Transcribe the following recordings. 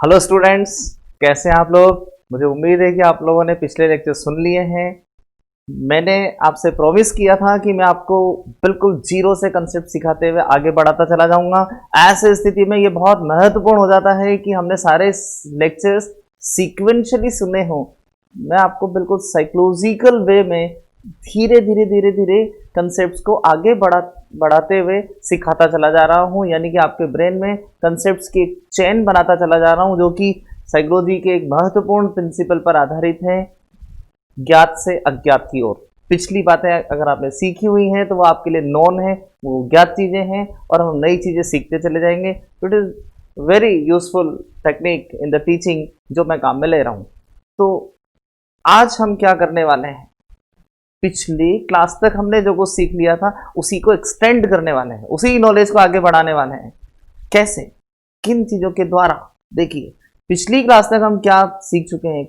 Hello students, कैसे हैं आप लोग। मुझे उम्मीद है कि आप लोगों ने पिछले लेक्चर सुन लिए हैं। मैंने आपसे प्रॉमिस किया था कि मैं आपको बिल्कुल जीरो से कंसेप्ट सिखाते हुए आगे बढ़ाता चला जाऊंगा। ऐसे स्थिति में ये बहुत महत्वपूर्ण हो जाता है कि हमने सारे लेक्चर्स सीक्वेंशियली सुने हों। मैं आपको बिल्कुल साइकोलॉजिकल वे में धीरे धीरे धीरे धीरे कंसेप्ट्स को आगे बढ़ाते हुए सिखाता चला जा रहा हूँ, यानी कि आपके ब्रेन में कंसेप्ट्स की एक चेन बनाता चला जा रहा हूँ, जो कि साइकोलॉजी के एक महत्वपूर्ण प्रिंसिपल पर आधारित है, ज्ञात से अज्ञात की ओर। पिछली बातें अगर आपने सीखी हुई हैं तो वो आपके लिए नॉन है, वो ज्ञात चीज़ें हैं और हम नई चीज़ें सीखते चले जाएंगे। तो it is very useful technique in the teaching जो मैं काम में ले रहा हूँ। तो आज हम क्या करने वाले हैं, पिछली क्लास तक हमने जो कुछ सीख लिया था उसी को एक्सटेंड करने वाले हैं, उसी नॉलेज को आगे बढ़ाने वाले हैं। कैसे, किन चीज़ों के द्वारा। देखिए, पिछली क्लास तक हम क्या सीख चुके हैं,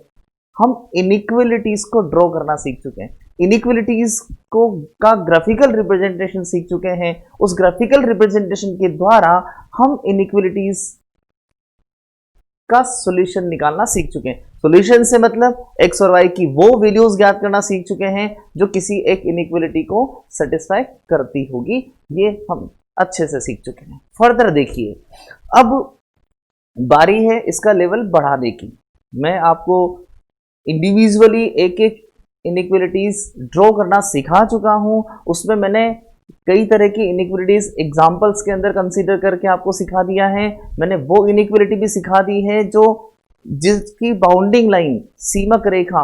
हम इनइक्वलिटीज को ड्रॉ करना सीख चुके हैं, इनइक्वलिटीज को का ग्राफिकल रिप्रेजेंटेशन सीख चुके हैं। उस ग्राफिकल रिप्रेजेंटेशन के द्वारा हम इनइक्वलिटीज का सॉल्यूशन निकालना सीख चुके हैं। सॉल्यूशन से मतलब एक्स और वाई की वो वैल्यूज ज्ञात करना सीख चुके हैं जो किसी एक इनइक्वलिटी को सेटिस्फाई करती होगी। ये हम अच्छे से सीख चुके हैं। फर्दर देखिए, अब बारी है इसका लेवल बढ़ाने की। मैं आपको इंडिविजुअली एक एक इनइक्वलिटीज ड्रॉ करना सिखा चुका हूं। उसमें मैंने कई तरह की इनइक्वलिटीज एग्जांपल्स के अंदर कंसीडर करके आपको सिखा दिया है। मैंने वो इनइक्वलिटी भी सिखा दी है जो जिसकी बाउंडिंग लाइन, सीमक रेखा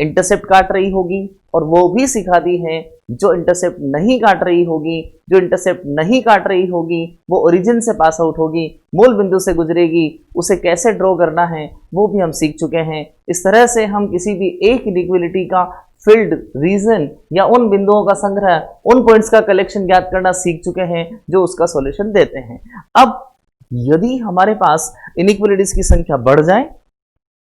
इंटरसेप्ट काट रही होगी, और वो भी सिखा दी है जो इंटरसेप्ट नहीं काट रही होगी। जो इंटरसेप्ट नहीं काट रही होगी वो ओरिजिन से पास आउट होगी, मूल बिंदु से गुजरेगी, उसे कैसे ड्रॉ करना है वो भी हम सीख चुके हैं। इस तरह से हम किसी भी एक इनइक्वलिटी का फील्ड, रीजन या उन बिंदुओं का संग्रह, उन पॉइंट्स का कलेक्शन ज्ञात करना सीख चुके हैं जो उसका सॉल्यूशन देते हैं। अब यदि हमारे पास इनइक्वलिटीज की संख्या बढ़ जाए,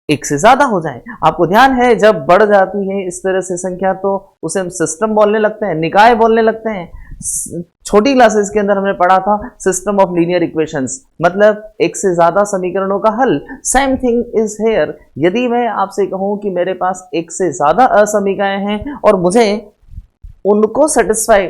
एक से ज्यादा हो जाए, आपको ध्यान है जब बढ़ जाती है इस तरह से संख्या तो उसे हम सिस्टम बोलने लगते हैं, निकाय बोलने लगते हैं। छोटी क्लासेस के अंदर हमने पढ़ा था सिस्टम ऑफ लीनियर इक्वेशंस, मतलब एक से ज्यादा समीकरणों का हल। Same thing is here. यदि मैं आपसे कहूं कि मेरे पास एक से ज्यादा असमीकाएं हैं और मुझे उनको सेटिस्फाई,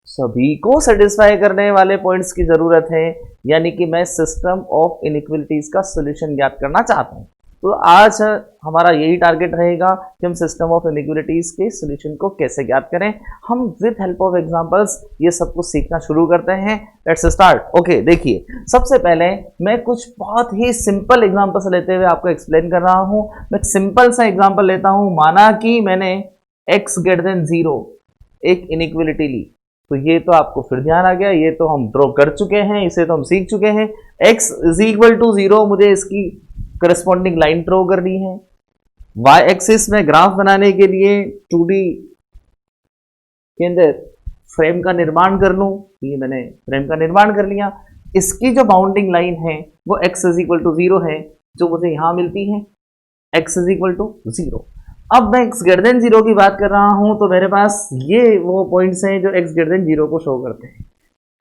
सभी को सेटिस्फाई करने वाले पॉइंट्स की जरूरत है, यानी कि मैं सिस्टम ऑफ इनइक्वलिटीज का सॉल्यूशन ज्ञात करना चाहता हूं। तो आज हमारा यही टारगेट रहेगा कि हम सिस्टम ऑफ इनइक्वलिटीज के सॉल्यूशन को कैसे ज्ञात करें। हम विद हेल्प ऑफ एग्जांपल्स ये सब कुछ सीखना शुरू करते हैं। Let's start. ओके, देखिए, सबसे पहले मैं कुछ बहुत ही सिंपल एग्जांपल्स लेते हुए आपको एक्सप्लेन कर रहा हूं। मैं सिंपल सा एग्जांपल लेता हूं। माना कि मैंने x ग्रेटर देन 0 एक इनइक्वलिटी ली, तो ये तो आपको फिर ध्यान आ गया, ये तो हम ड्रॉ कर चुके हैं, इसे तो हम सीख चुके हैं। x इज इक्वल टू 0, मुझे इसकी करस्पॉन्डिंग लाइन ड्रॉ करनी है। वाई एक्सिस में ग्राफ बनाने के लिए 2D के अंदर फ्रेम का निर्माण कर लूं, ये मैंने फ्रेम का निर्माण कर लिया। इसकी जो बाउंडिंग लाइन है वो x इज इक्वल टू 0 है, जो मुझे यहां मिलती है x इज इक्वल टू 0। अब मैं x ग्रेटर देन 0 की बात कर रहा हूं, तो मेरे पास ये वो पॉइंट्स हैं जो x ग्रेटर देन 0 को शो करते हैं।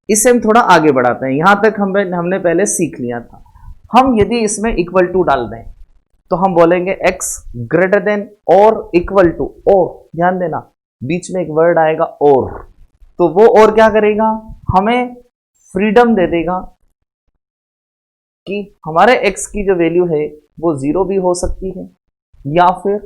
इससे हम थोड़ा आगे बढ़ाते हैं। यहां तक हमने पहले सीख लिया था। हम यदि इसमें इक्वल टू डाल दें तो हम बोलेंगे x ग्रेटर देन और इक्वल टू, और ध्यान देना बीच में एक वर्ड आएगा और, तो वो और क्या करेगा, हमें फ्रीडम दे देगा कि हमारे x की जो वैल्यू है वो 0 भी हो सकती है या फिर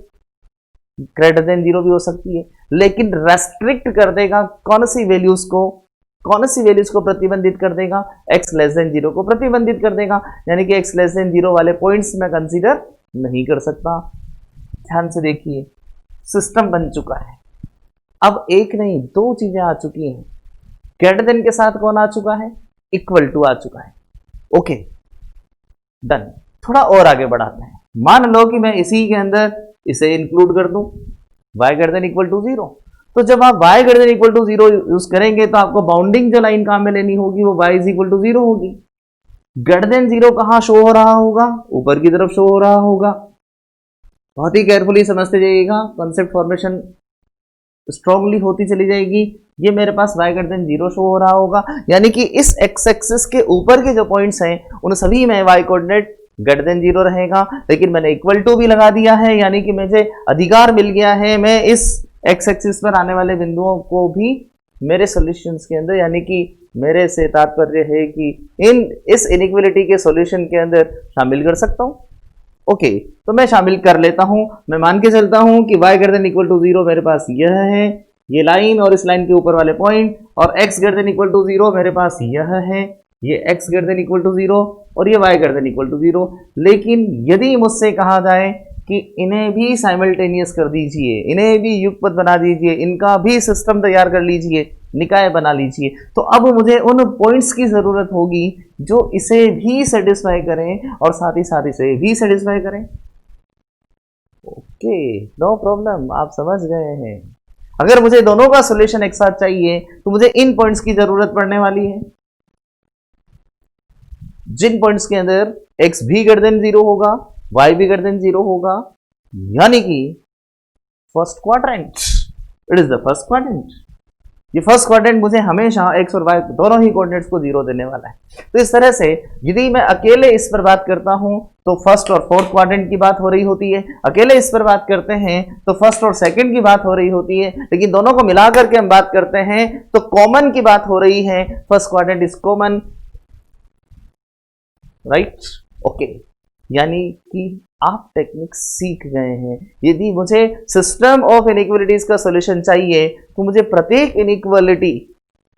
ग्रेटर देन 0 भी हो सकती है, लेकिन रेस्ट्रिक्ट कर देगा कौन सी वैल्यूज को प्रतिबंधित कर देगा, x लेस देन 0 को प्रतिबंधित कर देगा, यानी कि x लेस देन 0 वाले पॉइंट्स में कंसीडर नहीं कर सकता। ध्यान से देखिए, सिस्टम बन चुका है। अब एक नहीं दो चीजें आ चुकी हैं। ग्रेटर देन के साथ कौन आ चुका है, इक्वल टू आ चुका है। Okay, done. थोड़ा और आगे बढ़ाते हैं। मान लो कि मैं इसी के अंदर इसे इंक्लूड कर दूं, y greater than equal to 0। तो जब आप y greater than equal to 0 use करेंगे तो आपको बाउंडिंग जो लाइन काम में लेनी होगी वो y इज इक्वल टू 0 होगी। ग्रेटर देन 0 कहां शो हो रहा होगा, ऊपर की तरफ शो हो रहा होगा। बहुत ही केयरफुली समझते जाइएगा, कॉन्सेप्ट फॉर्मेशन स्ट्रांगली होती चली जाएगी। ये मेरे पास y ग्रेटर देन 0 शो हो रहा होगा, यानी कि इस x एक्सिस के ऊपर के जो पॉइंट्स हैं उन सभी में y कोऑर्डिनेट ग्रेटर देन 0 रहेगा। लेकिन मैंने इक्वल टू भी लगा दिया है, यानी कि मुझे अधिकार मिल गया है मैं इस x एक्सिस पर आने वाले बिंदुओं को भी मेरे सॉल्यूशंस के अंदर, यानी कि मेरे से तात्पर्य है कि इस इनइक्वालिटी के सॉल्यूशन के अंदर शामिल कर सकता हूं। ओके, तो मैं शामिल कर लेता हूं। मैं मान के चलता हूं कि y greater than equal to 0 मेरे पास यह है, ये लाइन और इस लाइन के ऊपर वाले पॉइंट, और x greater than equal to 0 मेरे पास यह है, ये x greater than equal to 0 और ये y greater than equal to 0। लेकिन यदि मुझसे कहा जाए कि इन्हें भी साइमल्टेनियस कर दीजिए, इन्हें भी युगपत बना दीजिए, इनका भी सिस्टम तैयार कर लीजिए, निकाय बना लीजिए, तो अब मुझे उन पॉइंट्स की जरूरत होगी जो इसे भी सेटिस्फाई करें और साथ ही साथ इसे भी सेटिस्फाई करें। ओके, नो प्रॉब्लम, आप समझ गए हैं। अगर मुझे दोनों का सॉल्यूशन एक साथ चाहिए तो मुझे इन पॉइंट्स की जरूरत पड़ने वाली है, जिन पॉइंट्स के अंदर x भी ग्रेटर देन 0 होगा, y भी ग्रेटर देन 0 होगा, यानी कि first quadrant, it is the first quadrant. ये फर्स्ट क्वाड्रेंट मुझे हमेशा x और y दोनों ही कोऑर्डिनेट्स को 0 देने वाला है। तो इस तरह से यदि मैं अकेले इस पर बात करता हूं तो फर्स्ट और फोर्थ क्वाड्रेंट की बात हो रही होती है, अकेले इस पर बात करते हैं तो फर्स्ट और सेकंड की बात हो रही होती है, लेकिन दोनों को मिलाकर के हम बात करते हैं तो कॉमन की बात हो रही है, first quadrant is common, right. Okay, यानी कि आप टेक्निक सीख गए हैं। यदि मुझे सिस्टम ऑफ इनइक्वालिटीज का सॉल्यूशन चाहिए तो मुझे प्रत्येक इनइक्वालिटी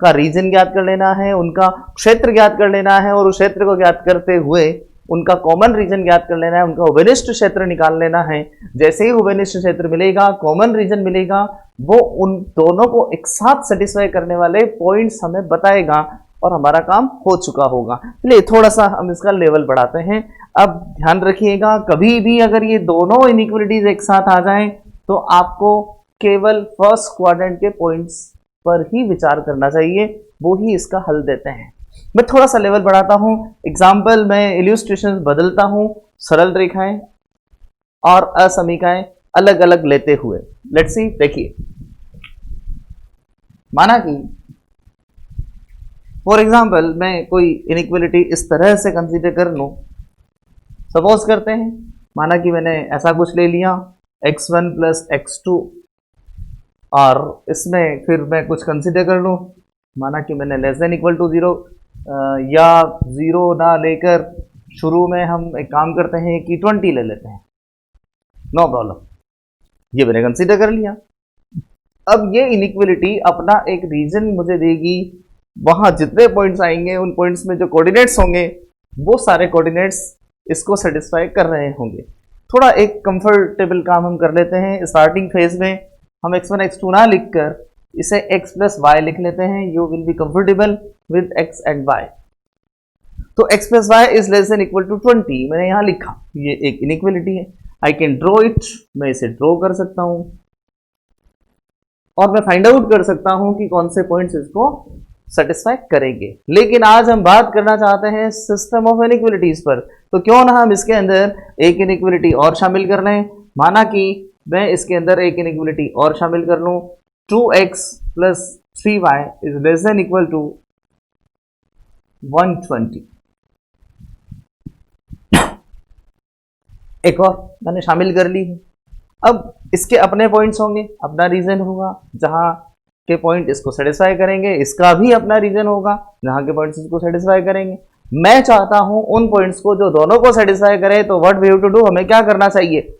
का रीजन ज्ञात कर लेना है, उनका क्षेत्र ज्ञात कर लेना है, और उस क्षेत्र को ज्ञात करते हुए उनका कॉमन रीजन ज्ञात कर लेना है, उनका उभयनिष्ठ क्षेत्र निकाल लेना है। जैसे ही उभयनिष्ठ क्षेत्र मिलेगा, कॉमन रीजन मिलेगा, वो उन दोनों को एक साथ सेटिस्फाई करने वाले पॉइंट्स हमें बताएगा और हमारा काम हो चुका होगा। चलिए थोड़ा सा हम इसका लेवल बढ़ाते हैं। अब ध्यान रखिएगा, कभी भी अगर ये दोनों इनइक्वालिटीज एक साथ आ जाएं तो आपको केवल फर्स्ट क्वाड्रेंट के पॉइंट्स पर ही विचार करना चाहिए, वो ही इसका हल देते हैं। मैं थोड़ा सा लेवल बढ़ाता हूं, एग्जाम्पल में इल्यूस्ट्रेशन बदलता हूं, सरल रेखाएं और असमीकाएं अलग अलग लेते हुए। लेट्स सी, देखिए, माना कि फॉर एग्जाम्पल मैं कोई इनइक्वालिटी इस तरह से कंसीडर कर लूं, सपोज करते हैं, माना कि मैंने ऐसा कुछ ले लिया x1 प्लस x2, और इसमें फिर मैं कुछ कंसीडर कर लूं, माना कि मैंने लेस देन इक्वल टू 0 या 0 ना लेकर शुरू में हम एक काम करते हैं कि 20 ले लेते हैं, नो प्रॉब्लम, ये मैंने कंसीडर कर लिया। अब ये इनइक्वालिटी अपना एक रीजन मुझे देगी, वहां जितने पॉइंट्स आएंगे उन पॉइंट्स में जो कोऑर्डिनेट्स होंगे वो सारे कोऑर्डिनेट्स इसको सेटिस्फाई कर रहे होंगे। थोड़ा एक कंफर्टेबल काम हम कर लेते हैं, स्टार्टिंग फेज में हम x1 x2 ना लिखकर इसे x प्लस वाई लिख लेते हैं। You will be comfortable with x and y। तो x plus y is less than equal to 20 मैंने यहां लिखा, ये एक इनइक्वालिटी है, आई कैन ड्रॉ इट, मैं इसे ड्रॉ कर सकता हूं और मैं फाइंड आउट कर सकता हूं कि कौन से पॉइंट्स इसको सेटिस्फाई करेंगे। लेकिन आज हम बात करना चाहते हैं सिस्टम ऑफ इनइक्वालिटीज पर, तो क्यों ना हम इसके अंदर एक इनइक्वालिटी और शामिल कर लें। माना कि मैं इसके अंदर एक इनइक्वालिटी और शामिल कर लूं, 2x plus 3y is less than equal to 120। एक और मैंने शामिल कर ली है। अब इसके अपने पॉइंट्स होंगे, अपना रीजन होगा जहां के पॉइंट इसको सेटिस्फाई करेंगे, इसका भी अपना रीजन होगा जहां के पॉइंट्स इसको सेटिस्फाई करेंगे। मैं चाहता हूं उन पॉइंट्स को जो दोनों को सेटिस्फाई करे, तो what we have to do, हमें क्या करना चाहिए।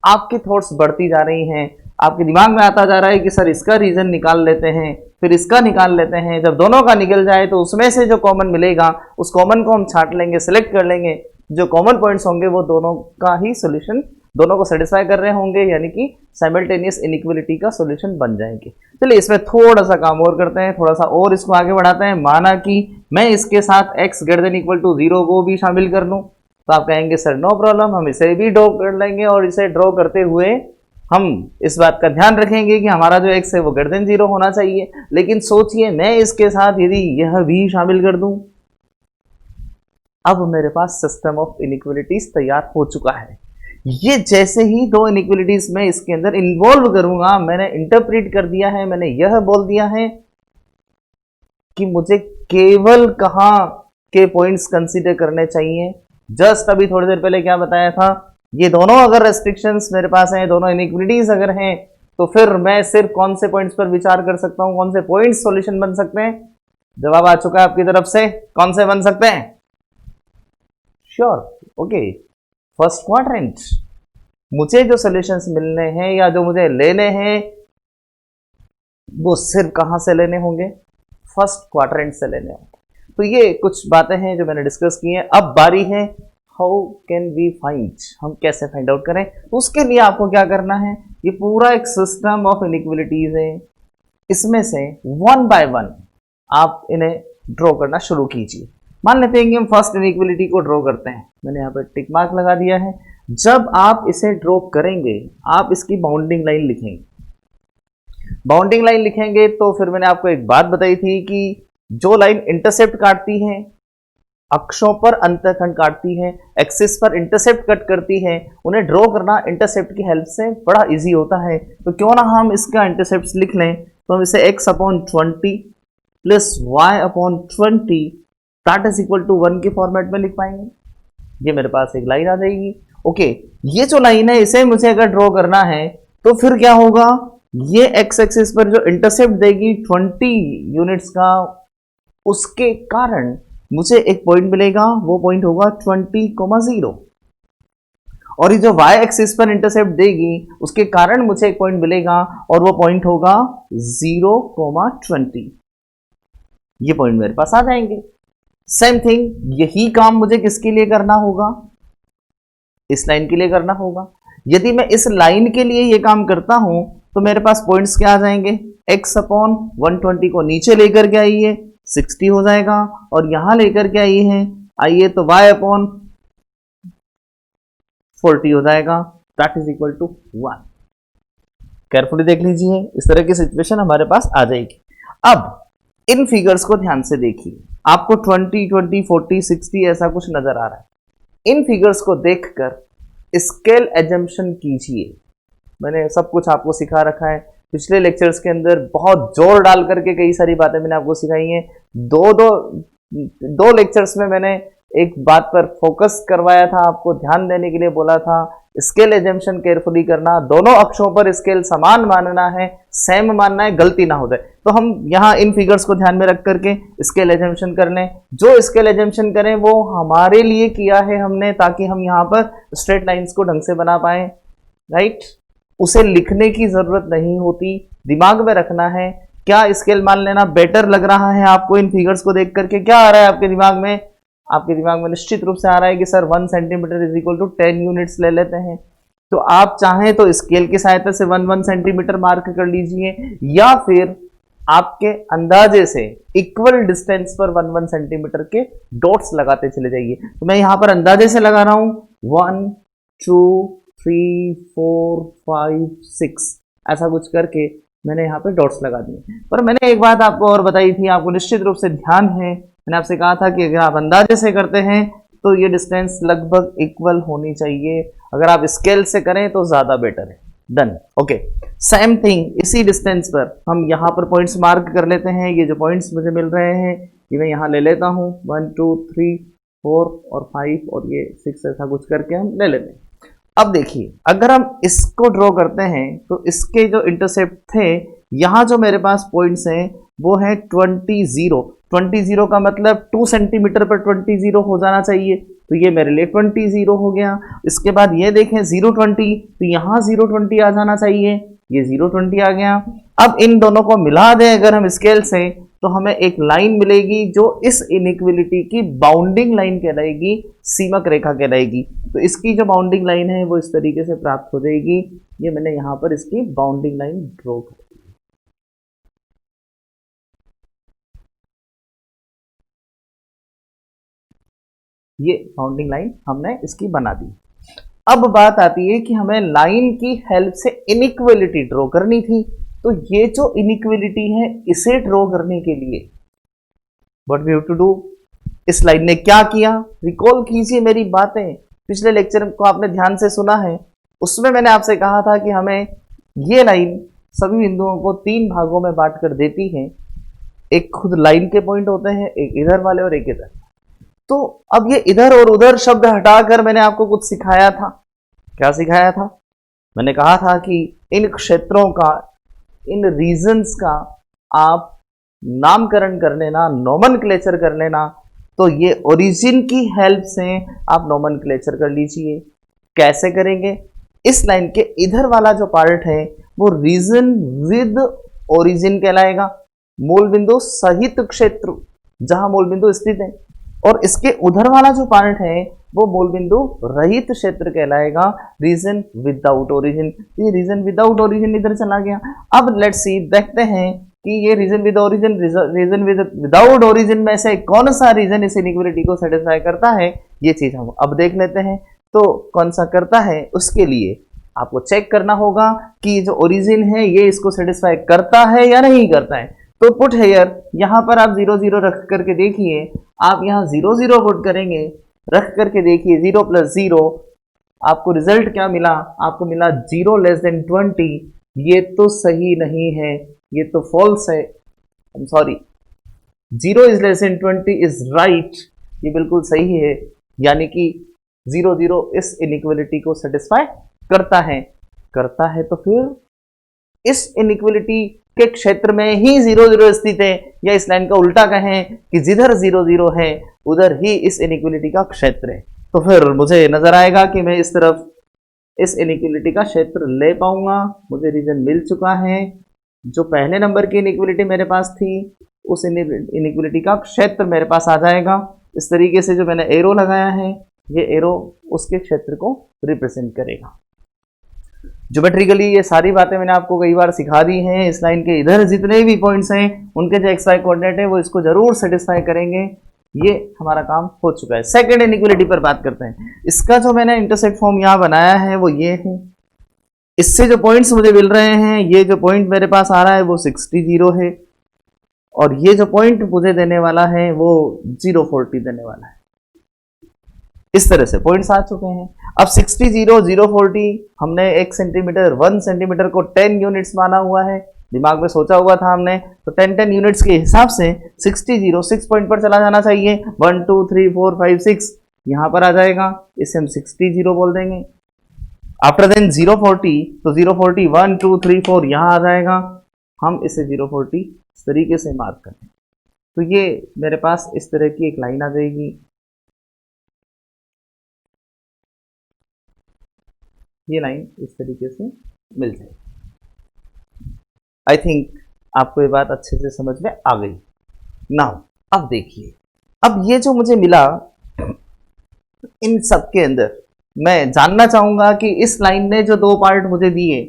आपकी थॉट्स बढ़ती जा रही हैं, आपके दिमाग में आता जा रहा है कि सर इसका रीजन निकाल लेते हैं, फिर इसका निकाल लेते हैं। जब दोनों का निकल जाए तो उसमें से जो कॉमन मिलेगा उस कॉमन को हम छांट लेंगे, सिलेक्ट कर लेंगे, जो कॉमन पॉइंट्स होंगे वो दोनों का ही सोल्यूशन, दोनों को सेटिस्फाई कर रहे होंगे, यानी कि साइमल्टेनियस इनइक्वालिटी का सॉल्यूशन बन जाएंगे। चलिए इसमें थोड़ा सा काम और करते हैं, थोड़ा सा और इसको आगे बढ़ाते हैं। माना कि मैं इसके साथ x greater than equal to 0 को भी शामिल कर लूं, तो आप कहेंगे सर नो प्रॉब्लम, हम इसे भी ड्रॉ कर लेंगे और इसे ड्रॉ करते हुए हम इस बात का ध्यान रखेंगे कि हमारा जो x है वो ग्रेटर देन 0 होना चाहिए। लेकिन सोचिए, मैं इसके साथ यदि यह भी शामिल कर दूं, अब मेरे पास सिस्टम ऑफ इनइक्वालिटीज तैयार हो चुका है। ये जैसे ही दो इनइक्वलिटीज में इसके अंदर इन्वॉल्व करूंगा, मैंने इंटरप्रेट कर दिया है, मैंने यह बोल दिया है कि मुझे केवल कहां के पॉइंट्स कंसीडर करने चाहिए। जस्ट अभी थोड़ी देर पहले क्या बताया था, ये दोनों अगर रेस्ट्रिक्शंस मेरे पास हैं, दोनों इनइक्वलिटीज अगर हैं, तो फिर मैं सिर्फ कौन से पॉइंट्स पर विचार कर सकता हूं, कौन से पॉइंट्स सॉल्यूशन बन सकते हैं। जवाब आ चुका है आपकी तरफ से, कौन से बन सकते हैं? Sure, okay. फर्स्ट क्वाड्रेंट, मुझे जो सॉल्यूशंस मिलने हैं या जो मुझे लेने हैं वो सिर्फ कहां से लेने होंगे? फर्स्ट क्वाड्रेंट से लेने होंगे। तो ये कुछ बातें हैं जो मैंने डिस्कस की हैं। अब बारी है हाउ कैन वी फाइंड, हम कैसे फाइंड आउट करें। तो उसके लिए आपको क्या करना है, ये पूरा एक सिस्टम ऑफ इनइक्वलिटीज है, इसमें से वन बाय वन आप इन्हें ड्रॉ करना शुरू कीजिए। मान लेते हैं कि हम फर्स्ट इनइक्वलिटी को ड्रॉ करते हैं, मैंने यहाँ पर टिक मार्क लगा दिया है। जब आप इसे ड्रॉ करेंगे, आप इसकी बाउंडिंग लाइन लिखेंगे। बाउंडिंग लाइन लिखेंगे तो फिर मैंने आपको एक बात बताई थी कि जो लाइन इंटरसेप्ट काटती है, अक्षों पर अंतःखंड काटती है, एक्सिस पर इंटरसेप्ट कट करती है, उन्हें ड्रॉ करना इंटरसेप्ट की हेल्प से बड़ा इजी होता है। तो क्यों ना हम इसका इंटरसेप्ट लिख लें। तो हम इसे x/20 plus y/20 that is equal to 1 के फॉर्मेट में लिख पाएंगे। ये मेरे पास एक लाइन आ जाएगी। ओके, ये जो लाइन है इसे मुझे अगर ड्रॉ करना है तो फिर क्या होगा, ये x एक्सिस पर जो इंटरसेप्ट देगी 20 यूनिट्स का, उसके कारण मुझे एक पॉइंट मिलेगा, वो पॉइंट होगा 20,0। और ये जो y एक्सिस पर इंटरसेप्ट देगी उसके कारण मुझे एक पॉइंट मिलेगा और वो पॉइंट होगा 0,20। ये पॉइंट मेरे पास आ जाएंगे। सेम थिंग यही काम मुझे किसके लिए करना होगा, इस लाइन के लिए करना होगा। यदि मैं इस लाइन के लिए ये काम करता हूं तो मेरे पास पॉइंट्स क्या आ जाएंगे, x/120 को नीचे लेकर के आइए 60 हो जाएगा, और यहां लेकर के आइए हैं आइए तो y/40 हो जाएगा, that is equal to 1। Carefully देख लीजिए, इस तरह की सिचुएशन हमारे पास आ जाएगी। अब इन फिगर्स को ध्यान से देखिए, आपको 20, 20, 40, 60 ऐसा कुछ नजर आ रहा है। इन फिगर्स को देखकर स्केल एजम्पशन कीजिए। मैंने सब कुछ आपको सिखा रखा है, पिछले लेक्चर्स के अंदर बहुत जोर डाल करके कई सारी बातें मैंने आपको सिखाई हैं। दो लेक्चर्स में मैंने एक बात पर फोकस करवाया था, आपको ध्यान देने के लिए बोला था, स्केल एजम्पशन केयरफुली करना, दोनों अक्षों पर स्केल समान मानना है, सेम मानना है, गलती ना हो जाए। तो हम यहाँ इन फिगर्स को ध्यान में रख करके स्केल एजम्पशन कर लें। जो स्केल एजम्पशन करें वो हमारे लिए किया है हमने, ताकि हम यहाँ पर स्ट्रेट लाइंस को ढंग से बना पाए, राइट। उसे लिखने की जरूरत नहीं होती, दिमाग में रखना है। क्या स्केल मान लेना बेटर लग रहा है आपको इन फिगर्स को देख करके? क्या आ रहा है आपके दिमाग में? आपके दिमाग में निश्चित रूप से आ रहा है कि sir 1 centimetre is equal to 10 units ले लेते हैं। तो आप चाहें तो स्केल की सहायता से 1 सेंटीमीटर मार्क कर लीजिए, या फिर आपके अंदाजे से इक्वल डिस्टेंस पर 1 सेंटीमीटर के डॉट्स लगाते चले जाइए। तो मैं यहां पर अंदाजे से लगा रहा हूं 1, 2, 3, 4, 5, 6 ऐसा कुछ करके मैंने यहाँ पे डॉट्स लगा दिए। पर मैंने एक बात आपको और बताई थी, आपको निश्चित रूप से ध्यान है, मैंने आपसे कहा था कि अगर आप अंदाजे से करते हैं तो ये डिस्टेंस लगभग इक्वल होनी चाहिए, अगर आप स्केल से करें तो ज्यादा बेटर है। Done, okay. सेम थिंग इसी डिस्टेंस पर हम यहाँ पर पॉइंट्स मार्क कर लेते हैं। ये जो पॉइंट्स मुझे मिल रहे हैं ये मैं यहाँ ले लेता हूँ, 1, 2, 3, 4 और 5 और ये 6 ऐसा कुछ करके हम ले लेते हैं। अब देखिए, अगर हम इसको ड्रॉ करते हैं तो इसके जो इंटरसेप्ट थे, यहाँ जो मेरे पास पॉइंट्स हैं वो है 20 का मतलब 2 सेंटीमीटर पर 20 हो जाना चाहिए, तो ये मेरे लिए 20 हो गया। इसके बाद ये देखें 020, तो यहाँ 020 आ जाना चाहिए, ये 020 आ गया। अब इन दोनों को मिला दें अगर हम स्केल से, तो हमें एक लाइन मिलेगी जो इस इनइक्वलिटी की बाउंडिंग लाइन कहलाएगी, सीमक रेखा कहलाएगी। तो इसकी जो बाउंडिंग लाइन है वो इस तरीके से प्राप्त हो जाएगी। ये मैंने यहाँ पर इसकी बाउंडिंग लाइन ड्रॉ कर दी। ये बाउंडिंग लाइन हमने इसकी बना दी। अब बात आती है कि हमें लाइन की हेल्प से इनइक्वलिटी ड्रॉ करनी थी। तो ये जो इनइक्वलिटी है इसे ड्रॉ करने के लिए what we have to do, इस लाइन ने क्या किया, रिकॉल कीजिए मेरी बातें, पिछले लेक्चर को आपने ध्यान से सुना है, उसमें मैंने आपसे कहा था कि हमें ये लाइन सभी बिंदुओं को 3 भागों में बांट कर देती है। एक खुद लाइन के पॉइंट होते हैं, एक इधर वाले और एक इधर। तो अब ये इधर और उधर शब्द हटाकर मैंने आपको कुछ सिखाया था। क्या सिखाया था? मैंने कहा था कि इन क्षेत्रों का, इन रीजन्स का आप नामकरण कर लेना, नोमेनक्लेचर कर लेना। तो ये ओरिजिन की हेल्प से आप नोमेनक्लेचर कर लीजिए। कैसे करेंगे? इस लाइन के इधर वाला जो पार्ट है वो रीजन विद ओरिजिन कहलाएगा, मूल बिंदु सहित क्षेत्र जहां मूल बिंदु स्थित है। और इसके उधर वाला जो पार्ट है वो मूल बिंदु रहित क्षेत्र कहलाएगा, रीजन विदाउट ओरिजिन। ये रीजन विदाउट ओरिजिन इधर चला गया। अब लेट्स सी, देखते हैं कि ये region with origin, region without origin में से कौन सा रीजन इस इनइक्वालिटी को सेटिस्फाई करता है। ये चीज हम अब देख लेते हैं। तो कौन सा करता है, उसके लिए आपको चेक करना होगा कि जो ओरिजिन है ये इसको सेटिस्फाई करता है या नहीं करता है। तो पुट हेयर, यहां पर आप 0 0 रख करके देखिए। आप यहां 0 0 पुट करेंगे, रख करके देखिए 0 + 0, आपको रिजल्ट क्या मिला? आपको मिला 0 < 20। ये तो सही नहीं है, ये तो फॉल्स है। I am sorry, 0 < 20 is right, ये बिल्कुल सही है। यानी कि 0 0 इस इनइक्वालिटी को सेटिस्फाई करता है। करता है तो फिर इस इनइक्वालिटी के क्षेत्र में ही 0 0 स्थित है, या इस लाइन का उल्टा कहें कि जिधर 0 0 है उधर ही इस इनइक्वालिटी का क्षेत्र है। तो फिर मुझे नजर आएगा कि मैं इस तरफ इस इनइक्वालिटी का क्षेत्र ले पाऊंगा। मुझे रीजन मिल चुका है। जो पहले नंबर की इनइक्वालिटी मेरे पास थी उस इनइक्वालिटी का क्षेत्र मेरे पास आ जाएगा। इस तरीके से जो मैंने एरो लगाया है, ये एरो उसके क्षेत्र को रिप्रेजेंट करेगा। ज्योमेट्रिकली ये सारी बातें मैंने आपको कई बार सिखा दी हैं। इस लाइन के इधर जितने भी पॉइंट्स हैं उनके जो एक्स वाई कोऑर्डिनेट है वो इसको जरूर सेटिस्फाई करेंगे। ये हमारा काम हो चुका है। सेकंड इनइक्वालिटी पर बात करते हैं। इसका जो मैंने इंटरसेक्ट फॉर्म यहाँ बनाया है वो ये है। इससे जो पॉइंट्स मुझे मिल रहे हैं, ये जो पॉइंट मेरे पास आ रहा है वो 60 0 है, और ये जो पॉइंट मुझे देने वाला है वो 0 40 देने वाला है। इस तरह से पॉइंट्स आ चुके हैं। अब 60 0 0 40 हमने 1 सेंटीमीटर 1 सेंटीमीटर को 10 यूनिट्स माना हुआ है, दिमाग में सोचा हुआ था हमने। तो 10 यूनिट्स के हिसाब से 60 0 6 पॉइंट पर चला जाना चाहिए। 1 2 3 4 5 6 यहाँ पर आ जाएगा, इसे हम 60 0 बोल देंगे। आफ्टर देन 0 40, तो 0 40 1 2 3 4 यहाँ आ जाएगा, हम इसे 0 40 इस तरीके से मार्क करें। तो ये मेरे पास इस तरह की एक लाइन आ जाएगी। ये लाइन इस तरीके से मिल जाएगी। आई थिंक आपको ये बात अच्छे से समझ में आ गई। नाउ अब देखिए, अब ये जो मुझे मिला, इन सब के अंदर मैं जानना चाहूंगा कि इस लाइन ने जो 2 पार्ट मुझे दिए,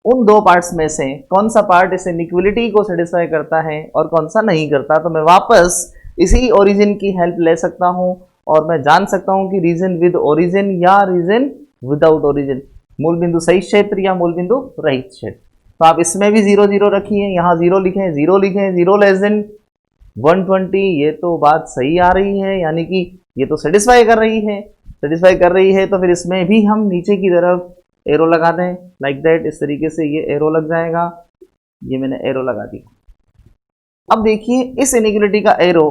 उन 2 पार्ट्स में से कौन सा पार्ट इस इनइक्वालिटी को सेटिस्फाई करता है और कौन सा नहीं करता। तो मैं वापस इसी ओरिजिन की हेल्प ले सकता हूं और मैं जान सकता हूं कि रीजन विद ओरिजिन या रीजन विदाउट ओरिजिन, मूल बिंदु सही क्षेत्र या मूल बिंदु रहित क्षेत्र। तो आप इसमें भी 0 0 रखिए, यहाँ 0 लिखें, 0 लिखें, 0 < 120। ये तो बात सही आ रही है, यानी कि ये तो सेटिस्फाई कर रही है। सेटिस्फाई कर रही है तो फिर इसमें भी हम नीचे की तरफ एरो लगा दें, लाइक दैट। इस तरीके से ये एरो लग जाएगा। ये मैंने एरो लगा दिया। अब देखिए, इस इनइक्वालिटी का एरो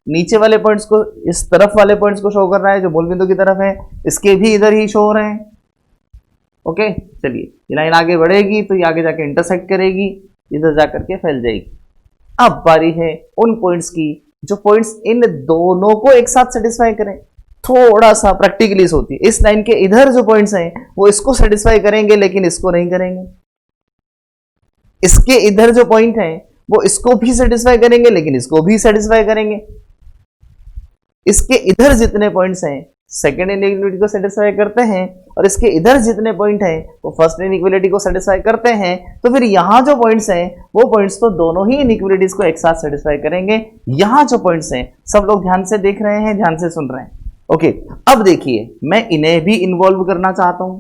नीचे वाले पॉइंट्स को, इस तरफ वाले पॉइंट्स को शो कर रहा है जो मूल बिंदु की तरफ है, इसके भी इधर ही शो हो रहे हैं। ओके, चलिए, ये लाइन आगे बढ़ेगी तो ये आगे जाके इंटरसेक्ट करेगी, इधर जाकर के फैल जाएगी। अब बारी है उन पॉइंट्स की जो पॉइंट्स इन दोनों को एक साथ सेटिस्फाई करें। थोड़ा सा प्रैक्टिकली होती है। इस लाइन के इधर जो पॉइंट्स हैं वो इसको सेटिस्फाई करेंगे लेकिन इसको नहीं करेंगे। इसके इधर जो पॉइंट हैं वो इसको भी सेटिस्फाई करेंगे लेकिन इसको भी सेटिस्फाई करेंगे। इसके इधर जितने पॉइंट्स हैं सेकेंड इनइक्वालिटी को सेटिस्फाई करते हैं और इसके इधर जितने पॉइंट हैं वो फर्स्ट इनइक्वालिटी को सेटिस्फाई करते हैं। तो फिर यहां जो पॉइंट्स हैं वो पॉइंट्स तो दोनों ही इनइक्वालिटीज को एक साथ सेटिस्फाई करेंगे। यहां जो पॉइंट्स हैं सब लोग ध्यान से देख रहे हैं, ध्यान से सुन रहे हैं। ओके, अब देखिए, मैं इन्हें भी इन्वॉल्व करना चाहता हूं।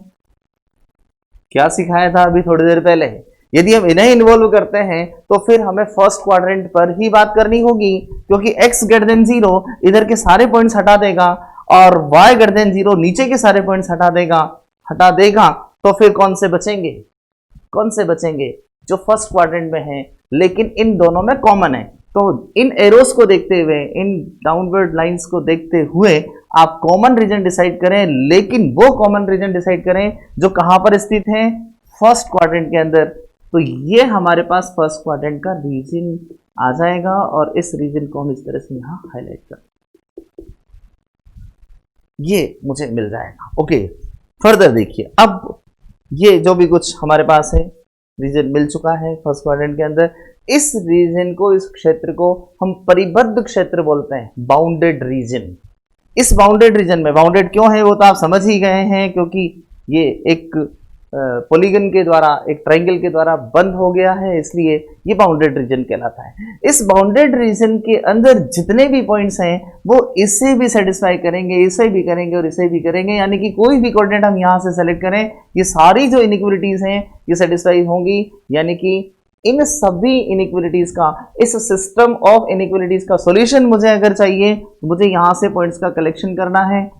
क्या सिखाया था अभी थोड़ी देर पहले? यदि हम इन्हें इन्वॉल्व करते हैं तो फिर हमें फर्स्ट क्वाड्रेंट पर ही बात करनी होगी, क्योंकि x < 0 इधर के सारे पॉइंट्स हटा देगा और y ग्रेटर देन 0 नीचे के सारे पॉइंट्स हटा देगा, तो फिर कौन से बचेंगे जो फर्स्ट क्वाड्रेंट में हैं, लेकिन इन दोनों में कॉमन है। तो इन एरोस को देखते हुए, इन डाउनवर्ड लाइंस को देखते हुए आप कॉमन रीजन डिसाइड करें, लेकिन वो कॉमन रीजन डिसाइड करें जो कहां पर स्थित है, फर्स्ट क्वाड्रेंट के अंदर। तो ये हमारे पास फर्स्ट क्वाड्रेंट का रीजन आ जाएगा और इस रीजन को हम इस तरह से यहां हाईलाइट कर, ये मुझे मिल जाएगा। ओके, फर्दर देखिए, अब ये जो भी कुछ हमारे पास है रीजन मिल चुका है फर्स्ट क्वाड्रेंट के अंदर। इस रीजन को, इस क्षेत्र को हम परिबद्ध क्षेत्र बोलते हैं, बाउंडेड रीजन। इस बाउंडेड रीजन में, बाउंडेड क्यों है वो तो आप समझ ही गए हैं, क्योंकि ये एक पॉलीगन के द्वारा, एक ट्रायंगल के द्वारा बंद हो गया है, इसलिए ये बाउंडेड रीजन कहलाता है। इस बाउंडेड रीजन के अंदर जितने भी पॉइंट्स हैं वो इसे भी सेटिस्फाई करेंगे, इसे भी करेंगे और इसे भी करेंगे, यानी कि कोई भी कोऑर्डिनेट हम यहां से सेलेक्ट करें, ये सारी जो इनइक्वालिटीज हैं ये सेटिस्फाई होंगी। यानी कि इन सभी इनइक्वालिटीज का, इस सिस्टम ऑफ इनइक्वालिटीज का सॉल्यूशन मुझे अगर चाहिए, मुझे यहां से पॉइंट्स का कलेक्शन करना है,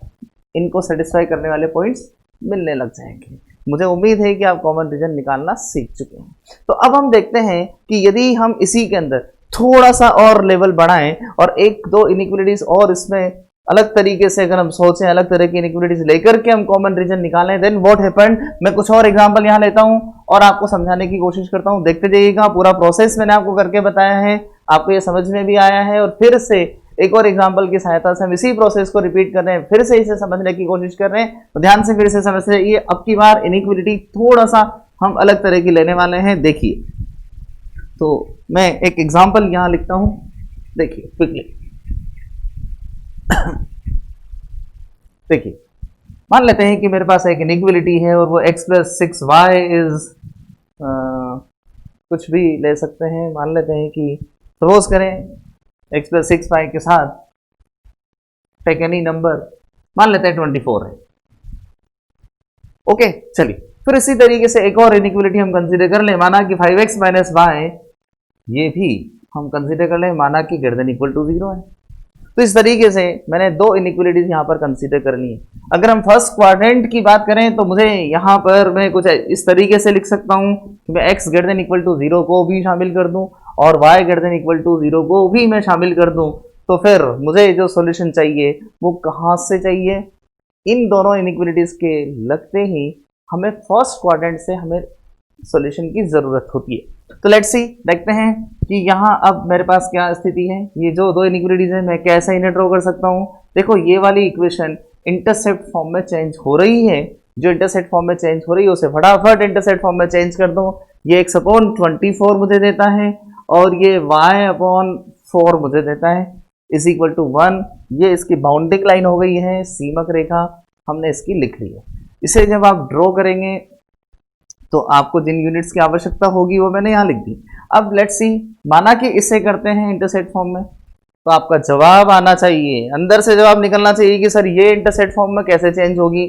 इनको सेटिस्फाई करने वाले पॉइंट्स मिलने लग जाएंगे। मुझे उम्मीद है कि आप कॉमन रीजन निकालना सीख चुके हैं। तो अब हम देखते हैं कि यदि हम इसी के अंदर थोड़ा सा और लेवल बढ़ाएं और एक दो इनइक्वालिटीज और इसमें अलग तरीके से अगर हम सोचें, अलग तरह की इनइक्वालिटीज लेकर के हम कॉमन रीजन निकालें, देन व्हाट हैपेंड। मैं कुछ और एग्जांपल यहां लेता हूं और आपको समझाने की कोशिश करता हूं, देखते जाइएगा। पूरा प्रोसेस मैंने आपको करके बताया है, आपको ये समझ में भी आया है, और फिर से एक और एग्जांपल की सहायता से हम इसी प्रोसेस को रिपीट कर रहे हैं, फिर से इसे समझने की कोशिश कर रहे हैं। तो ध्यान से फिर से समझते जाइए। अब की बार इनइक्वालिटी थोड़ा सा हम अलग तरह की लेने वाले हैं। देखिए, तो मैं एक एग्जांपल यहां लिखता हूं, देखिए क्विकली। देखिए, मान लेते हैं कि मेरे पास एक इनइक्वालिटी है और वो x + 6y इज कुछ भी ले सकते हैं। मान लेते हैं कि सपोज करें x + 6y के साथ टेक एनी नंबर, मान लेते हैं 24 है। ओके, चलिए फिर इसी तरीके से एक और इनइक्वालिटी हम कंसीडर कर लें, माना कि 5x - y, ये भी हम कंसीडर कर लें, माना कि > 0 है। तो इस तरीके से मैंने दो इनइक्वालिटीज यहां पर कंसीडर कर ली है। अगर हम फर्स्ट क्वाड्रेंट की बात करें तो मुझे यहां पर मैं कुछ इस तरीके से लिख सकता हूं कि मैं x > 0 को भी शामिल कर दूं और y > 0 को भी मैं शामिल कर दूं। तो फिर मुझे जो सॉल्यूशन चाहिए वो कहां से चाहिए, इन दोनों इनइक्वालिटीज के लगते ही हमें फर्स्ट क्वाड्रेंट से हमें सॉल्यूशन की जरूरत होती है। तो लेट्स सी, देखते हैं कि यहाँ अब मेरे पास क्या स्थिति है। ये जो दो इनइक्वालिटीज है मैं कैसे इन्हें ड्रॉ कर सकता हूँ। देखो, ये वाली इक्वेशन इंटरसेप्ट फॉर्म में चेंज हो रही है, जो इंटरसेप्ट फॉर्म में चेंज हो रही है उसे फटाफट इंटरसेप्ट फॉर्म में चेंज कर दो। ये x/24 मुझे देता है और ये y/4 मुझे देता है, इज इक्वल टू 1। ये इसकी बाउंडिंग लाइन हो गई है, सीमक रेखा हमने इसकी लिख ली है। इसे जब आप ड्रॉ करेंगे तो आपको जिन यूनिट्स की आवश्यकता होगी वो मैंने यहाँ लिख दी। अब लेट्स सी, माना कि इसे करते हैं इंटरसेप्ट फॉर्म में, तो आपका जवाब आना चाहिए, अंदर से जवाब निकलना चाहिए कि सर ये इंटरसेप्ट फॉर्म में कैसे चेंज होगी।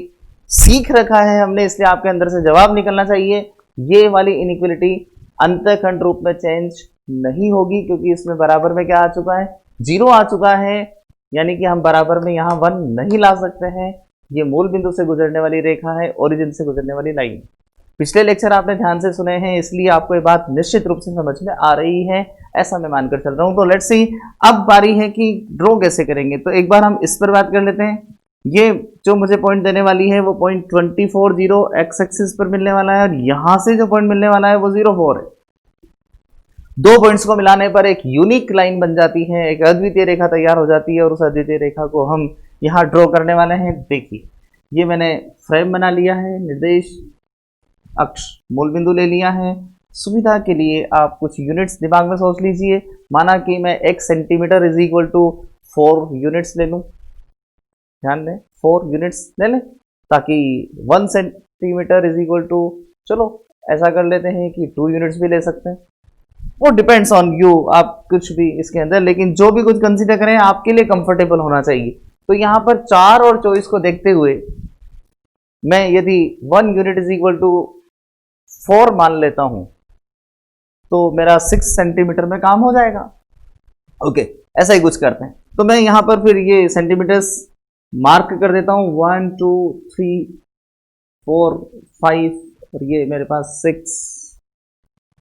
सीख रखा है हमने, इसलिए आपके अंदर से जवाब निकलना चाहिए ये वाली इनइक्वालिटी अंतःखंड रूप में चेंज नहीं होगी, क्योंकि इसमें बराबर में क्या आ चुका है, 0 आ चुका है, यानी कि हम बराबर में यहाँ 1 नहीं ला सकते हैं। ये मूल बिंदु से गुजरने वाली रेखा है, ओरिजिन से गुजरने वाली लाइन। पिछले लेक्चर आपने ध्यान से सुने हैं, इसलिए आपको ये बात निश्चित रूप से समझ में आ रही है, ऐसा मैं मानकर चल रहा हूं। तो लेट्स सी, अब बारी है कि ड्रॉ कैसे करेंगे। तो एक बार हम इस पर बात कर लेते हैं। ये जो मुझे पॉइंट देने वाली है वो पॉइंट 24 x एक्सिस पर मिलने वाला है और यहां से जो पॉइंट मिलने वाला है वो 04 है। दो पॉइंट्स को मिलाने पर एक यूनिक लाइन बन जाती है, एक अद्वितीय रेखा तैयार हो जाती है और उस अद्वितीय रेखा को हम यहाँ ड्रॉ करने वाले हैं। देखिए, ये मैंने फ्रेम बना लिया है, निर्देश अक्ष मूल बिंदु ले लिया है। सुविधा के लिए आप कुछ यूनिट्स दिमाग में सोच लीजिए, माना कि मैं 1 centimetre is equal to 4 units ले लूं। ध्यान दें, 4 यूनिट्स ले लें, ताकि 1 सेंटीमीटर इज इक्वल टू, चलो ऐसा कर लेते हैं कि 2 यूनिट्स भी ले सकते हैं, वो डिपेंड्स ऑन यू, आप कुछ भी इसके अंदर, लेकिन जो भी कुछ कंसीडर करें आपके लिए कंफर्टेबल होना चाहिए। तो यहाँ पर 4 और 24 को देखते हुए मैं यदि 1 यूनिट इज इक्वल टू 4 मान लेता हूं तो मेरा 6 सेंटीमीटर में काम हो जाएगा। ओके, ऐसा ही कुछ करते हैं। तो मैं यहां पर फिर ये सेंटीमीटर्स मार्क कर देता हूं 1 2 3 4 5 और ये मेरे पास 6,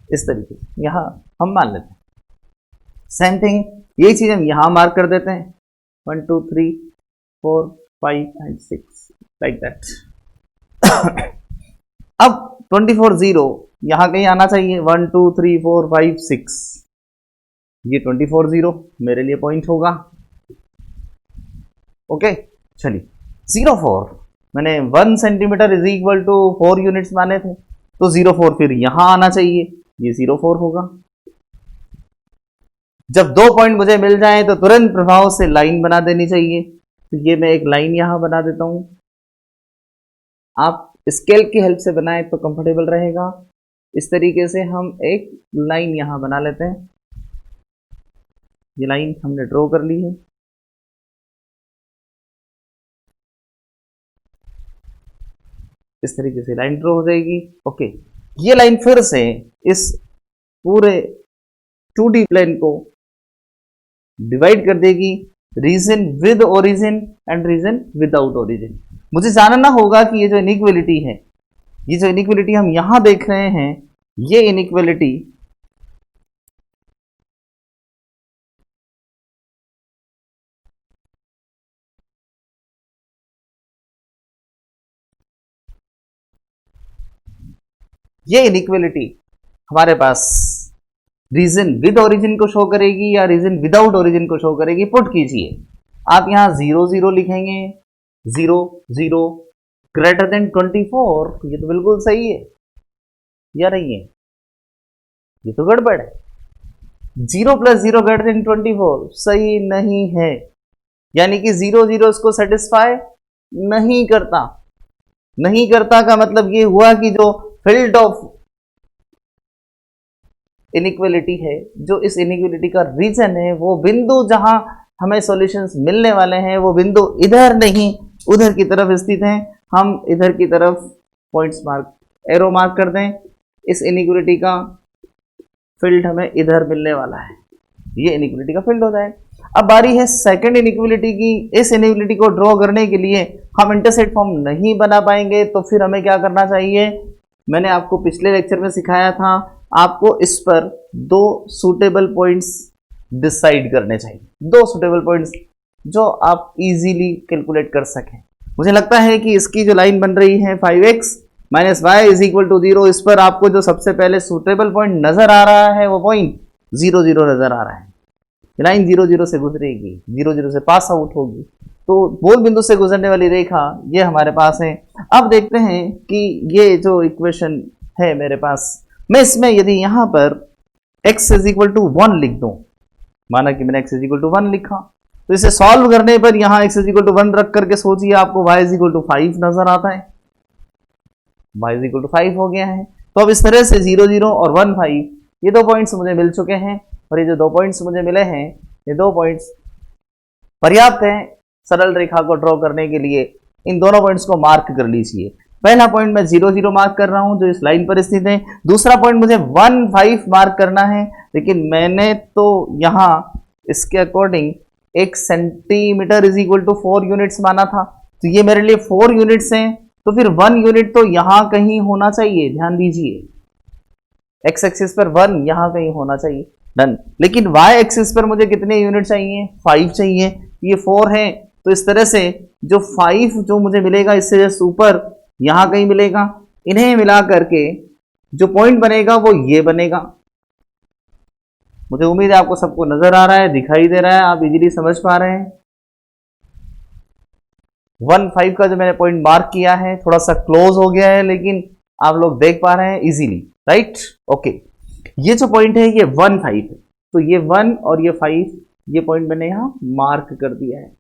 इस तरीके से यहां हम मान लेते हैं। सेम थिंग यही चीज हम यहां मार्क कर देते हैं 1 2 3 4 5 एंड 6 लाइक दैट। अब 24 0 यहां कहीं आना चाहिए 1 2 3 4 5 6, ये 24 0 मेरे लिए पॉइंट होगा। ओके चलिए 04 मैंने 1 centimetre is equal to 4 units माने थे, तो 04 फिर यहां आना चाहिए, ये 04 होगा। जब दो पॉइंट मुझे मिल जाए तो तुरंत प्रभाव से लाइन बना देनी चाहिए, तो ये मैं एक लाइन यहां बना देता हूं। आप स्केल की हेल्प से बनाए तो कंफर्टेबल रहेगा। इस तरीके से हम एक लाइन यहां बना लेते हैं, ये लाइन हमने ड्रॉ कर ली है। इस तरीके से लाइन ड्रॉ हो जाएगी। ओके ये लाइन फिर से इस पूरे 2D प्लेन को डिवाइड कर देगी, region with origin and region without origin. मुझे जानना होगा कि ये जो इनइक्वालिटी है, ये जो इनइक्वालिटी हम यहां देख रहे हैं, ये इनइक्वालिटी हमारे पास रीजन विद ओरिजिन को शो करेगी या रीजन विदाउट ओरिजिन को शो करेगी। पुट कीजिए, आप यहां 0 0 लिखेंगे, 0 0 ग्रेटर देन 24, ये तो बिल्कुल सही है या नहीं है? ये तो गड़बड़ है। 0 + 0 ग्रेटर देन 24 सही नहीं है, यानी कि 0 0 इसको सेटिस्फाई नहीं करता। नहीं करता का मतलब ये हुआ कि जो फील्ड ऑफ इनइक्वालिटी है, जो इस इनइक्वालिटी का रीजन है, वो बिंदु जहां हमें सॉल्यूशंस मिलने वाले हैं, वो बिंदु इधर नहीं उधर की तरफ स्थित है। हम इधर की तरफ पॉइंट्स मार्क, एरो मार्क कर दें, इस इनइक्वालिटी का फील्ड हमें इधर मिलने वाला है, ये इनइक्वालिटी का फील्ड हो जाएगा। अब बारी है सेकंड इनइक्वालिटी की। इस इनइक्वालिटी को ड्रॉ करने के लिए हम इंटरसेक्ट फॉर्म नहीं बना पाएंगे, तो फिर हमें क्या करना चाहिए? मैंने आपको पिछले लेक्चर में सिखाया था, आपको इस पर दो सूटेबल पॉइंट्स डिसाइड करने चाहिए, दो सूटेबल पॉइंट्स जो आप इजीली कैलकुलेट कर सकें। मुझे लगता है कि इसकी जो लाइन बन रही है 5x - y = 0, इस पर आपको जो सबसे पहले सूटेबल पॉइंट नजर आ रहा है वो पॉइंट 0 0 नजर आ रहा है। लाइन 0 0 से गुजरेगी, 0 0 से पास आउट होगी, तो मूल बिंदु से गुजरने वाली रेखा ये हमारे पास है। अब देखते हैं कि ये जो इक्वेशन है मेरे पास, मैं इसमें यदि यहां पर x = 1 लिख दूं, माना कि मैंने x = 1 लिखा, तो इसे सॉल्व करने पर यहां x = 1 रख करके सोचिए आपको y = 5 नजर आता है, y = 5 हो गया है। तो अब इस तरह से 0 0 और 1 5 ये दो पॉइंट्स मुझे मिल चुके हैं, और ये जो दो पॉइंट्स मुझे मिले हैं, ये दो पॉइंट्स पर्याप्त हैं सरल रेखा को ड्रॉ करने के लिए। इन दोनों पॉइंट्स को मार्क कर लीजिए। पहला पॉइंट मैं 0 0 मार्क कर रहा हूं जो इस लाइन पर स्थित है, दूसरा पॉइंट मुझे 1 5 मार्क करना है, लेकिन मैंने तो यहां इसके अकॉर्डिंग 1 सेंटीमीटर = 4 यूनिट्स माना था, तो ये मेरे लिए 4 यूनिट्स हैं, तो फिर 1 यूनिट तो यहां कहीं होना चाहिए। ध्यान दीजिए, एक्स एक्सिस पर 1 यहां कहीं होना चाहिए, डन। लेकिन वाई एक्सिस पर मुझे कितने यूनिट चाहिए? 5 चाहिए, ये 4 है, तो इस तरह से जो 5 जो मुझे मिलेगा इससे जस्ट ऊपर यहां कहीं मिलेगा, इन्हें मिला करके जो पॉइंट बनेगा वो ये बनेगा। मुझे उम्मीद है आपको सबको नजर आ रहा है, दिखाई दे रहा है, आप इजीली समझ पा रहे हैं। 1 5 का जो मैंने पॉइंट मार्क किया है थोड़ा सा क्लोज हो गया है, लेकिन आप लोग देख पा रहे हैं इजीली, राइट? ओके, ये जो पॉइंट है ये 1 5 है, तो ये 1 और ये 5 ये पॉइंट मैंने यहां मार्क कर दिया है।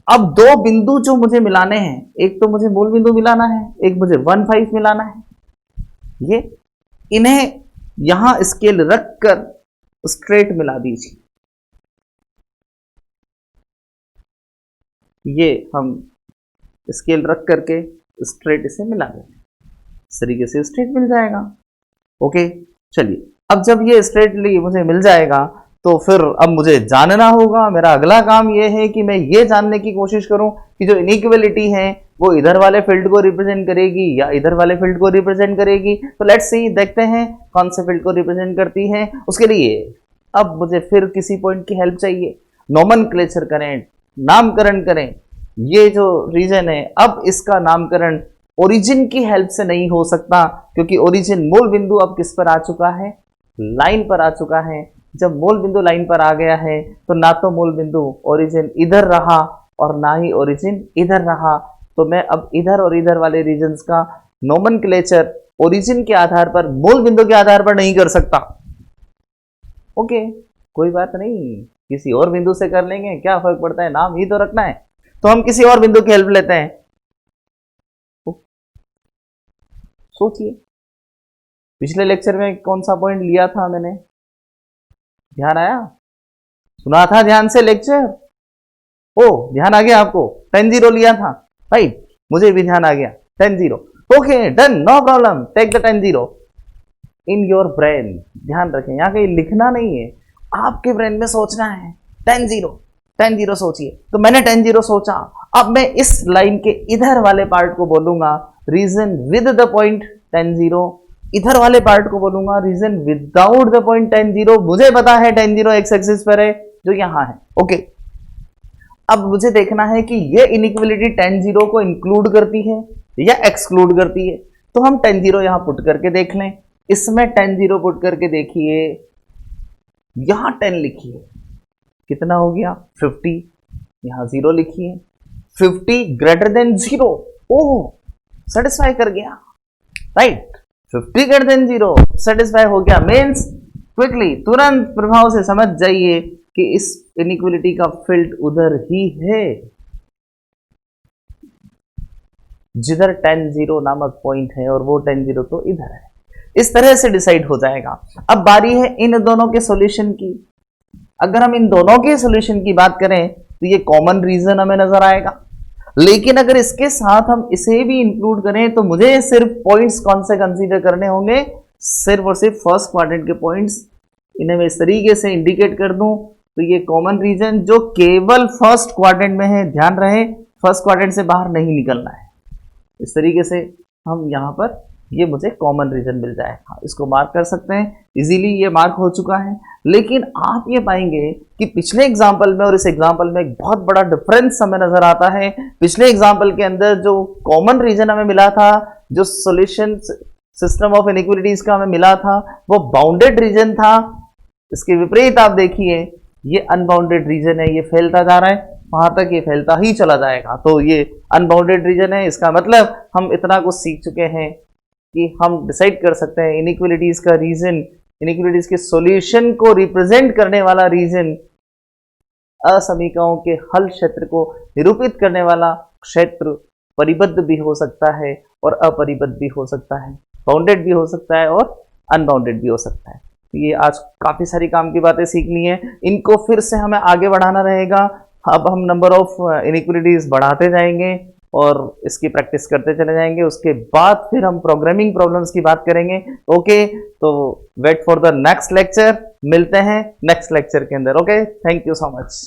अब दो बिंदु जो मुझे मिलाने हैं, एक तो मुझे मूल बिंदु मिलाना है, एक मुझे 1 5 मिलाना है, ये इन्हें यहां स्केल रखकर स्ट्रेट मिला दीजिए। ये हम स्केल रख करके स्ट्रेट इसे मिला देंगे, इस तरीके से स्ट्रेट मिल जाएगा। ओके चलिए, अब जब ये स्ट्रेटली मुझे मिल जाएगा तो फिर अब मुझे जानना होगा, मेरा अगला काम ये है कि मैं ये जानने की कोशिश करूं कि जो इनइक्वलिटी है वो इधर वाले फील्ड को रिप्रेजेंट करेगी या इधर वाले फील्ड को रिप्रेजेंट करेगी। तो लेट्स सी, देखते हैं कौन से फील्ड को रिप्रेजेंट करती है। उसके लिए अब मुझे फिर किसी पॉइंट की हेल्प चाहिए। नोमेनक्लेचर करें, नामकरण करें। ये जो रीजन है, अब इसका नामकरण ओरिजिन की हेल्प से नहीं हो सकता, क्योंकि ओरिजिन मूल बिंदु अब किस पर आ चुका है, लाइन पर आ चुका है। जब मूल बिंदु लाइन पर आ गया है तो ना तो मूल बिंदु ओरिजिन इधर रहा और ना ही ओरिजिन इधर रहा। तो मैं अब इधर और इधर वाले रीजन्स का नोमेनक्लेचर ओरिजिन के आधार पर, मूल बिंदु के आधार पर नहीं कर सकता। ओके, कोई बात नहीं, किसी और बिंदु से कर लेंगे, क्या फर्क पड़ता है, नाम ही तो रखना है। तो हम किसी और बिंदु की हेल्प लेते हैं। सोचिए, पिछले लेक्चर में कौन सा पॉइंट लिया था मैंने, ध्यान आया? सुना था ध्यान से लेक्चर? ओ, ध्यान आ गया आपको? 10-0 लिया था, राइट? मुझे भी ध्यान आ गया, 10-0। Okay, done, no problem, take the 10-0 in your brain. ध्यान रखें, यहां कहीं लिखना नहीं है, आपके ब्रेन में सोचना है। 10-0 सोचिए। तो मैंने 10-0 सोचा, अब मैं इस लाइन के इधर वाले पार्ट को बोलूंगा रीजन विद द पॉइंट 10-0, इधर वाले पार्ट को बोलूंगा रीजन विदाउट द पॉइंट 10-0। मुझे पता है 10-0 एक्स एक्सिस पर है जो यहां है। ओके, अब मुझे देखना है कि ये इनइक्वलिटी 10-0 को इंक्लूड करती है या एक्सक्लूड करती है। तो हम 10-0 यहां पुट करके देख लें। इसमें 10-0 पुट करके देखिए, यहां 10 लिखिए, कितना हो गया 50, यहां 0 लिखिए, 50 ग्रेटर देन 0। ओह, सेटिस्फाई कर गया, राइट? 50 ग्रेटर देन 0 सेटिस्फाई हो गया। मीन्स क्विकली, तुरंत प्रभाव से समझ जाइए कि इस इनइक्वलिटी का फील्ड उधर ही है जिधर 10-0 नामक पॉइंट है, और वो 10-0 तो इधर है। इस तरह से डिसाइड हो जाएगा। अब बारी है इन दोनों के सॉल्यूशन की। अगर हम इन दोनों के सॉल्यूशन की बात करें तो ये कॉमन रीजन हमें नजर आएगा, लेकिन अगर इसके साथ हम इसे भी इंक्लूड करें तो मुझे सिर्फ पॉइंट्स कौन से कंसीडर करने होंगे, सिर्फ और सिर्फ फर्स्ट क्वाड्रेंट के पॉइंट्स। इन्हें मैं इस तरीके से इंडिकेट कर दूं तो ये कॉमन रीजन जो केवल फर्स्ट क्वाड्रेंट में है, ध्यान रहे फर्स्ट क्वाड्रेंट से बाहर नहीं निकलना है। इस तरीके से हम यहां पर ये मुझे कॉमन रीजन मिल जाएगा, इसको मार्क कर सकते हैं इजीली। ये मार्क हो चुका है, लेकिन आप ये पाएंगे कि पिछले एग्जाम्पल में और इस एग्जाम्पल में एक बहुत बड़ा डिफरेंस हमें नजर आता है। पिछले एग्जाम्पल के अंदर जो कॉमन रीजन हमें मिला था, जो सॉल्यूशन सिस्टम ऑफ इनइक्वलिटीज का हमें मिला था, वो बाउंडेड रीजन था। इसके विपरीत आप देखिए, ये अनबाउंडेड रीजन है, ये फैलता जा रहा है, वहां तक ये फैलता ही चला जाएगा। तो ये अनबाउंडेड रीजन है। इसका मतलब हम इतना कुछ सीख चुके हैं कि हम डिसाइड कर सकते हैं इनइक्वलिटीज का रीजन, इनइक्वलिटीज के सॉल्यूशन को रिप्रेजेंट करने वाला रीजन, असमीकरणों के हल क्षेत्र को निरूपित करने वाला क्षेत्र परिबद्ध भी हो सकता है और अपरिबद्ध भी हो सकता है, बाउंडेड भी हो सकता है और अनबाउंडेड भी हो सकता है। ये आज काफी सारी काम की बातें सीखनी है, इनको फिर से हमें आगे बढ़ाना रहेगा। अब हम नंबर ऑफ इनइक्वलिटीज बढ़ाते जाएंगे और इसकी प्रैक्टिस करते चले जाएंगे। उसके बाद फिर हम प्रोग्रामिंग प्रॉब्लम्स की बात करेंगे। ओके, तो wait for the next lecture, मिलते हैं नेक्स्ट लेक्चर के अंदर। Okay, thank you so much.